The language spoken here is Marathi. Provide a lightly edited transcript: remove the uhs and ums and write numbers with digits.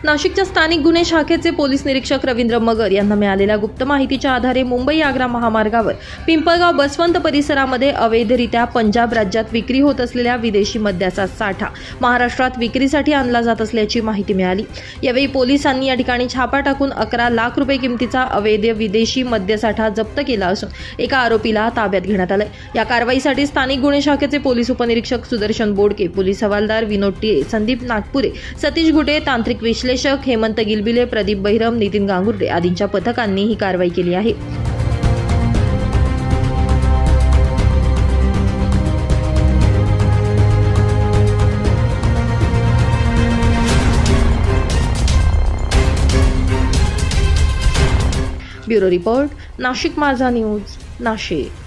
नाशिकच्या स्थानिक गुन्हे शाखेचे पोलीस निरीक्षक रवींद्र मगर यांना मिळालेल्या गुप्त माहितीच्या आधारे मुंबई-आग्रा महामार्गावर पिंपळगाव बसवंत परिसरामध्ये अवैधरित्या पंजाब राज्यात विक्री होत असलेल्या विदेशी मद्याचा साठा महाराष्ट्रात विक्रीसाठी आणला जात असल्याची माहिती मिळाली। यावेळी पोलिसांनी या ठिकाणी छापा टाकून 11 लाख रुपये किमतीचा अवैध विदेशी मद्यसाठा जप्त केला असून एका आरोपीला ताब्यात घेण्यात आले। या कारवाईसाठी स्थानिक गुन्हे शाखेचे पोलीस उपनिरीक्षक सुदर्शन बोडके, पोलीस हवालदार विनोद टिळे, संदीप नागपुरे, सतीश गुटे, तांत्रिक विश्लेषक हेमंत गिलबिले, प्रदीप बहिरम, नितीन गांगुर्डे आदींच्या पथकांनी ही कारवाई केली आहे। ब्युरो रिपोर्ट, नाशिक माझा न्यूज, नाशिक।